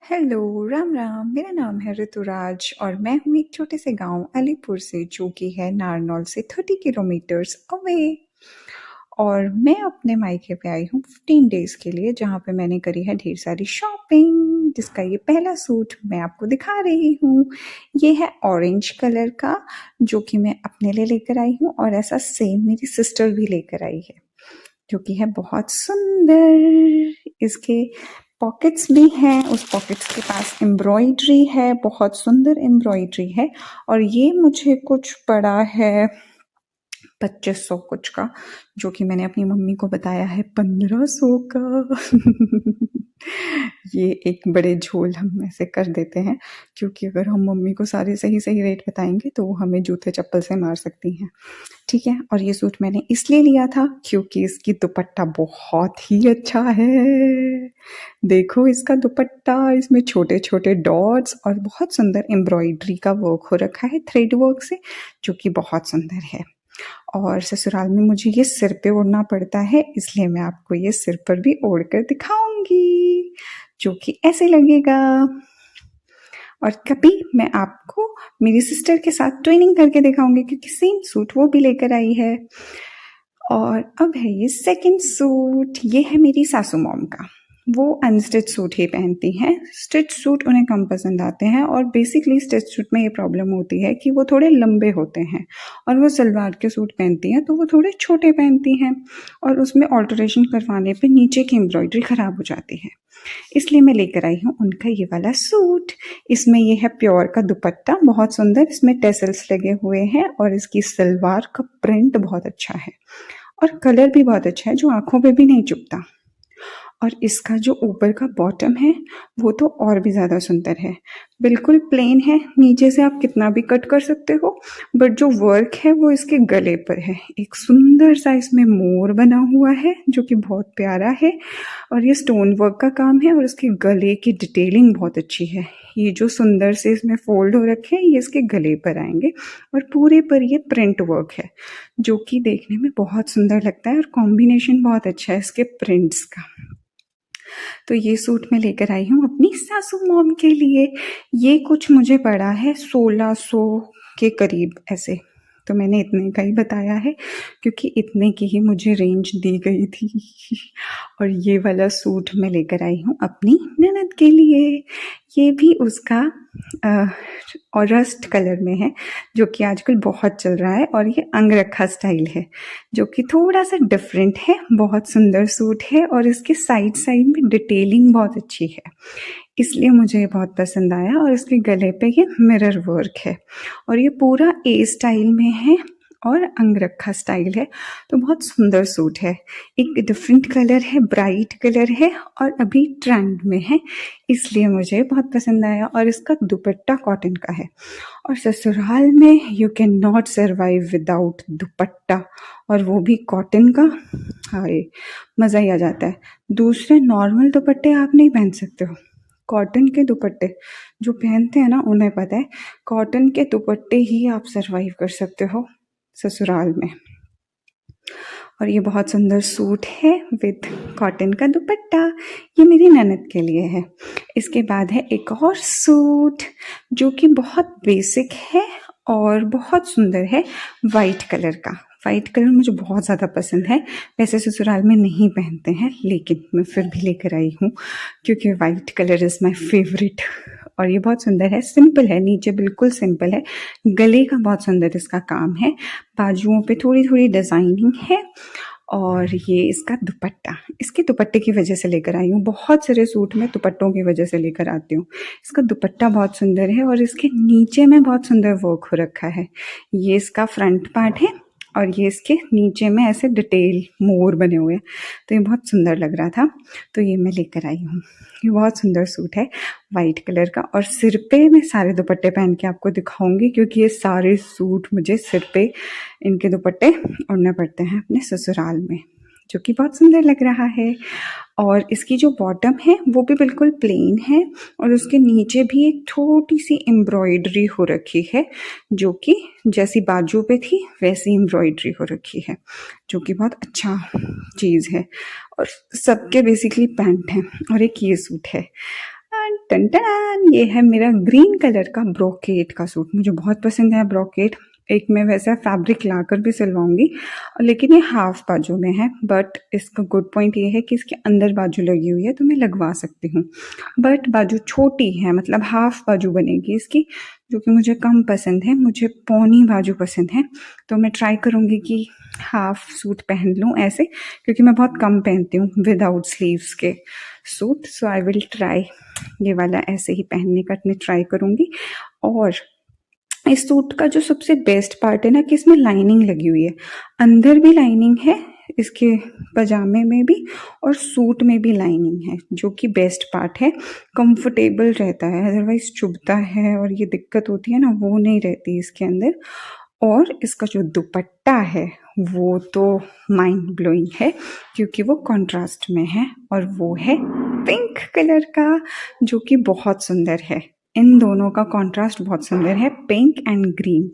Hello, Ram Ram. मेरा नाम है ऋतुराज और मैं हूँ एक छोटे से गांव अलीपुर से, जो कि है नारनौल से 30 किलोमीटर्स अवे। और मैं अपने मायके पे आई हूँ 15 डेज के लिए, जहाँ पे मैंने करी है ढेर सारी शॉपिंग, जिसका ये पहला सूट मैं आपको दिखा रही हूँ। ये है ऑरेंज कलर का, जो कि मैं अपने लिए लेकर आई हूँ, और ऐसा सेम मेरी सिस्टर भी लेकर आई है, जो कि है बहुत सुंदर। इसके पॉकेट्स भी हैं, उस पॉकेट्स के पास एम्ब्रॉयडरी है, बहुत सुंदर एम्ब्रॉयडरी है। और ये मुझे कुछ पड़ा है 2500 कुछ का, जो कि मैंने अपनी मम्मी को बताया है 1500 का। ये एक बड़े झोल हम ऐसे कर देते हैं, क्योंकि अगर हम मम्मी को सारे सही सही रेट बताएंगे तो वो हमें जूते चप्पल से मार सकती हैं। ठीक है। और ये सूट मैंने इसलिए लिया था क्योंकि इसकी दुपट्टा बहुत ही अच्छा है। देखो इसका दुपट्टा, इसमें छोटे छोटे डॉट्स और बहुत सुंदर एम्ब्रॉयडरी का वर्क हो रखा है थ्रेड वर्क से, जो कि बहुत सुंदर है। और ससुराल में मुझे ये सिर पे ओढ़ना पड़ता है, इसलिए मैं आपको ये सिर पर भी ओढ़ कर दिखाऊंगी, जो कि ऐसे लगेगा। और कभी मैं आपको मेरी सिस्टर के साथ ट्विनिंग करके दिखाऊंगी, क्योंकि सेम सूट वो भी लेकर आई है। और अब है ये सेकंड सूट। ये है मेरी सासू मॉम का। वो अनस्टिच सूट ही पहनती हैं, स्टिच सूट उन्हें कम पसंद आते हैं। और बेसिकली स्टिच सूट में ये प्रॉब्लम होती है कि वो थोड़े लंबे होते हैं, और वो सलवार के सूट पहनती हैं तो वो थोड़े छोटे पहनती हैं, और उसमें ऑल्टरेशन करवाने पे नीचे की एम्ब्रॉयडरी ख़राब हो जाती है। इसलिए मैं लेकर आई हूँ उनका ये वाला सूट। इसमें ये है प्योर का दुपट्टा, बहुत सुंदर, इसमें टेसल्स लगे हुए हैं, और इसकी सलवार का प्रिंट बहुत अच्छा है, और कलर भी बहुत अच्छा है, जो आंखों पे भी नहीं चुभता। और इसका जो ऊपर का बॉटम है वो तो और भी ज़्यादा सुंदर है। बिल्कुल प्लेन है, नीचे से आप कितना भी कट कर सकते हो, बट जो वर्क है वो इसके गले पर है। एक सुंदर सा इसमें मोर बना हुआ है, जो कि बहुत प्यारा है, और ये स्टोन वर्क का काम है, और इसके गले की डिटेलिंग बहुत अच्छी है। ये जो सुंदर से इसमें फोल्ड हो रखे हैं, ये इसके गले पर आएंगे, और पूरे पर ये प्रिंट वर्क है, जो कि देखने में बहुत सुंदर लगता है, और कॉम्बिनेशन बहुत अच्छा है इसके प्रिंट्स का। तो ये सूट मैं लेकर आई हूँ अपनी सासू मॉम के लिए। ये कुछ मुझे पड़ा है 1600 के करीब ऐसे, तो मैंने इतने का ही बताया है, क्योंकि इतने की ही मुझे रेंज दी गई थी। और ये वाला सूट मैं लेकर आई हूँ अपनी ननद के लिए। ये भी उसका और रस्ट कलर में है, जो कि आजकल बहुत चल रहा है, और ये अंगरखा स्टाइल है, जो कि थोड़ा सा डिफरेंट है। बहुत सुंदर सूट है, और इसके साइड साइड में डिटेलिंग बहुत अच्छी है, इसलिए मुझे ये बहुत पसंद आया। और इसके गले पे ये मिरर वर्क है, और ये पूरा ए स्टाइल में है, और अंगरखा स्टाइल है, तो बहुत सुंदर सूट है। एक डिफरेंट कलर है, ब्राइट कलर है, और अभी ट्रेंड में है, इसलिए मुझे बहुत पसंद आया। और इसका दुपट्टा कॉटन का है, और ससुराल में you can not survive without दुपट्टा, और वो भी कॉटन का। हाय, मज़ा ही आ जाता है। दूसरे नॉर्मल दुपट्टे आप नहीं पहन सकते हो, कॉटन के दुपट्टे जो पहनते हैं ना उन्हें पता है, कॉटन के दुपट्टे ही आप सरवाइव कर सकते हो ससुराल में। और ये बहुत सुंदर सूट है विद कॉटन का दुपट्टा, ये मेरी ननद के लिए है। इसके बाद है एक और सूट, जो कि बहुत बेसिक है और बहुत सुंदर है, वाइट कलर का। वाइट कलर मुझे बहुत ज़्यादा पसंद है, वैसे ससुराल में नहीं पहनते हैं, लेकिन मैं फिर भी लेकर आई हूँ, क्योंकि white colour is my favourite. और ये बहुत सुंदर है, सिंपल है, नीचे बिल्कुल सिंपल है, गले का बहुत सुंदर इसका काम है, बाजुओं पे थोड़ी थोड़ी डिज़ाइनिंग है। और ये इसका दुपट्टा, इसके दुपट्टे की वजह से लेकर आई हूँ। बहुत सारे सूट में दुपट्टों की वजह से लेकर आती हूँ। इसका दुपट्टा बहुत सुंदर है, और इसके नीचे में बहुत सुंदर वर्क हो रखा है। ये इसका फ्रंट पार्ट है, और ये इसके नीचे में ऐसे डिटेल मोर बने हुए हैं, तो ये बहुत सुंदर लग रहा था, तो ये मैं लेकर आई हूँ। ये बहुत सुंदर सूट है वाइट कलर का। और सिर पे मैं सारे दुपट्टे पहन के आपको दिखाऊंगी, क्योंकि ये सारे सूट मुझे सिर पे इनके दुपट्टे ओढ़ने पड़ते हैं अपने ससुराल में, जो कि बहुत सुंदर लग रहा है। और इसकी जो बॉटम है वो भी बिल्कुल प्लेन है, और उसके नीचे भी एक छोटी सी एम्ब्रॉयडरी हो रखी है, जो कि जैसी बाजू पे थी वैसी एम्ब्रॉयडरी हो रखी है, जो कि बहुत अच्छा चीज़ है। और सबके बेसिकली पैंट हैं, और एक ये सूट है। एंड टन टन, ये है मेरा ग्रीन कलर का ब्रोकेट का सूट। मुझे बहुत पसंद है ब्रोकेट। एक मैं वैसा फैब्रिक लाकर भी सिलवाऊंगी, और लेकिन ये हाफ बाजू में है। बट इसका गुड पॉइंट ये है कि इसके अंदर बाजू लगी हुई है, तो मैं लगवा सकती हूँ। बट बाजू छोटी है, मतलब हाफ बाजू बनेगी इसकी, जो कि मुझे कम पसंद है। मुझे पौनी बाजू पसंद है, तो मैं ट्राई करूँगी कि हाफ सूट पहन लूँ ऐसे, क्योंकि मैं बहुत कम पहनती हूँ विदाउट स्लीव्स के suit. So I will try ये वाला ऐसे ही पहनने का मैं ट्राई करूँगी। और इस सूट का जो सबसे बेस्ट पार्ट है ना, कि इसमें लाइनिंग लगी हुई है, अंदर भी लाइनिंग है इसके पजामे में भी, और सूट में भी लाइनिंग है, जो कि बेस्ट पार्ट है। कंफर्टेबल रहता है, अदरवाइज चुभता है और ये दिक्कत होती है ना, वो नहीं रहती इसके अंदर। और इसका जो दुपट्टा है वो तो माइंड ब्लोइंग है, क्योंकि वो कॉन्ट्रास्ट में है, और वो है पिंक कलर का, जो कि बहुत सुंदर है। इन दोनों का कॉन्ट्रास्ट बहुत सुंदर है, पिंक एंड ग्रीन।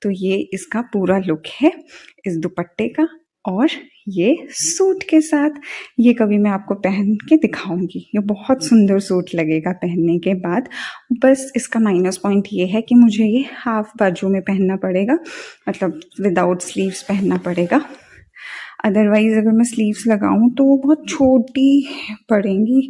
तो ये इसका पूरा लुक है इस दुपट्टे का, और ये सूट के साथ। ये कभी मैं आपको पहन के दिखाऊंगी, ये बहुत सुंदर सूट लगेगा पहनने के बाद। बस इसका माइनस पॉइंट ये है कि मुझे ये हाफ बाजू में पहनना पड़ेगा, मतलब विदाउट स्लीव्स पहनना पड़ेगा। अदरवाइज़ अगर मैं स्लीव्स लगाऊं तो वो बहुत छोटी पड़ेंगी,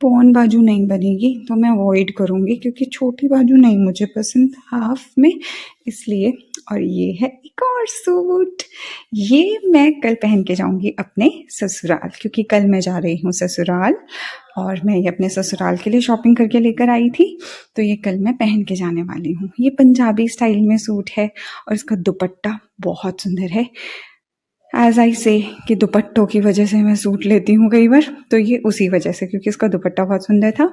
पौन बाजू नहीं बनेगी, तो मैं अवॉइड करूँगी, क्योंकि छोटी बाजू नहीं मुझे पसंद हाफ में, इसलिए। और ये है एक और सूट, ये मैं कल पहन के जाऊंगी अपने ससुराल, क्योंकि कल मैं जा रही हूँ ससुराल, और मैं ये अपने ससुराल के लिए शॉपिंग करके लेकर आई थी, तो ये कल मैं पहन के जाने वाली हूँ। ये पंजाबी स्टाइल में सूट है, और इसका दुपट्टा बहुत सुंदर है। एज आई से कि दुपट्टों की वजह से मैं सूट लेती हूँ कई बार, तो ये उसी वजह से, क्योंकि इसका दुपट्टा बहुत सुंदर था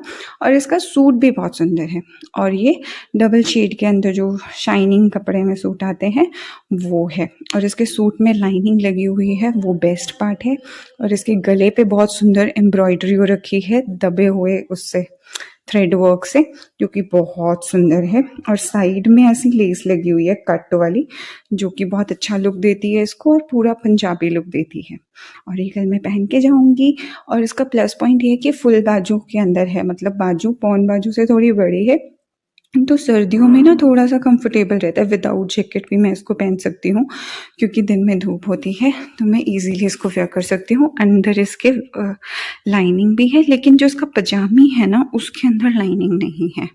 और इसका सूट भी बहुत सुंदर है। और ये डबल शेड के अंदर जो शाइनिंग कपड़े में सूट आते हैं वो है, और इसके सूट में लाइनिंग लगी हुई है, वो बेस्ट पार्ट है। और इसके गले पे बहुत सुंदर एम्ब्रॉयडरी हो रखी है, दबे हुए उससे थ्रेड वर्क से, जो कि बहुत सुंदर है। और साइड में ऐसी लेस लगी हुई है कट वाली, जो कि बहुत अच्छा लुक देती है इसको, और पूरा पंजाबी लुक देती है। और ये कल मैं पहन के जाऊंगी। और इसका प्लस पॉइंट ये है कि फुल बाजू के अंदर है, मतलब बाजू पौन बाजू से थोड़ी बड़ी है, तो सर्दियों में ना थोड़ा सा कंफर्टेबल रहता है। विदाउट जैकेट भी मैं इसको पहन सकती हूँ, क्योंकि दिन में धूप होती है, तो मैं इजीली इसको वेयर कर सकती हूँ। अंदर इसके लाइनिंग भी है, लेकिन जो इसका पजामी है ना, उसके अंदर लाइनिंग नहीं है।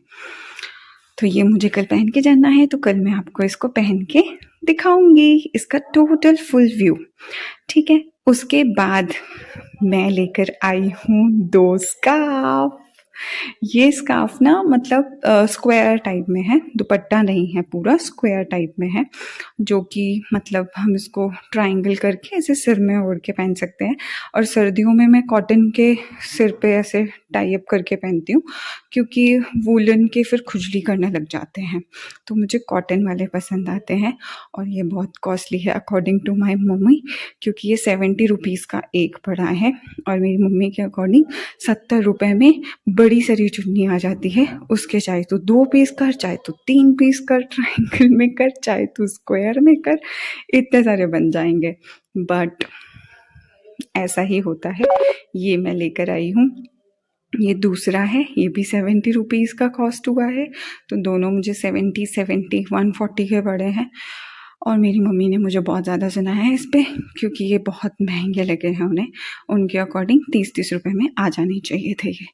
तो ये मुझे कल पहन के जाना है, तो कल मैं आपको इसको पहन के दिखाऊंगी, इसका टोटल फुल व्यू। ठीक है। उसके बाद मैं लेकर आई हूँ 2 स्कार्फ। ये स्कार्फ ना, मतलब स्क्वायर टाइप में है, दुपट्टा नहीं है, पूरा स्क्वायर टाइप में है, जो कि मतलब हम इसको ट्रायंगल करके ऐसे सिर में ओढ़ के पहन सकते हैं। और सर्दियों में मैं कॉटन के सिर पे ऐसे टाई अप करके पहनती हूँ, क्योंकि वूलन के फिर खुजली करने लग जाते हैं, तो मुझे कॉटन वाले पसंद आते हैं। और ये बहुत कॉस्टली है अकॉर्डिंग टू माई मम्मी, क्योंकि ये 70 रुपीज़ का एक पड़ा है, और मेरी मम्मी के अकॉर्डिंग 70 रुपये में बड़ी सारी चुन्नी आ जाती है। उसके चाहे तो 2 पीस कर, चाहे तो 3 पीस कर, ट्रायंगल में कर, चाहे तो स्क्वायर में कर, इतने सारे बन जाएंगे। बट ऐसा ही होता है। ये मैं लेकर आई हूँ, ये दूसरा है, ये भी 70 रुपीज़ का कॉस्ट हुआ है, तो दोनों मुझे 70 140 के पड़े हैं। और मेरी मम्मी ने मुझे बहुत ज़्यादा सुनाया है इस पर, क्योंकि ये बहुत महंगे लगे हैं उन्हें, उनके अकॉर्डिंग 30 रुपये में आ जाने चाहिए थे ये,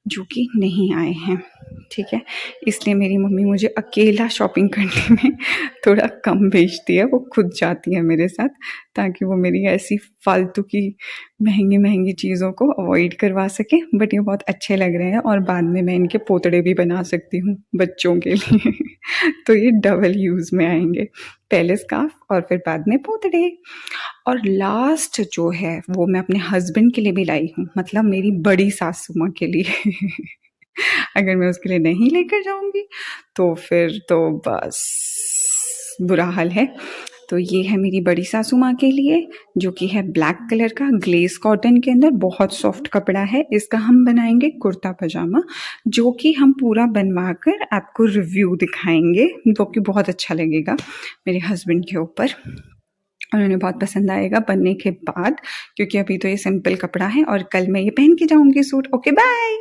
जो कि नहीं आए हैं। ठीक है, इसलिए मेरी मम्मी मुझे अकेला शॉपिंग करने में थोड़ा कम भेजती है, वो खुद जाती है मेरे साथ, ताकि वो मेरी ऐसी फालतू की महंगी महंगी चीज़ों को अवॉइड करवा सके। बट ये बहुत अच्छे लग रहे हैं, और बाद में मैं इनके पोतड़े भी बना सकती हूँ बच्चों के लिए तो ये डबल यूज़ में आएंगे, पहले स्कार्फ और फिर बाद में पोतड़े। और लास्ट जो है वो मैं अपने हस्बैंड के लिए भी लाई हूँ, मतलब मेरी बड़ी सासू माँ के लिए अगर मैं उसके लिए नहीं लेकर जाऊंगी तो फिर तो बस बुरा हाल है। तो ये है मेरी बड़ी सासू माँ के लिए, जो कि है ब्लैक कलर का ग्लेस कॉटन के अंदर, बहुत सॉफ्ट कपड़ा है। इसका हम बनाएंगे कुर्ता पजामा, जो कि हम पूरा बनवा कर आपको रिव्यू दिखाएंगे, जो कि बहुत अच्छा लगेगा मेरे हस्बैंड के ऊपर, और उन्हें बहुत पसंद आएगा बनने के बाद, क्योंकि अभी तो ये सिंपल कपड़ा है। और कल मैं ये पहन के जाऊंगी सूट। Okay bye.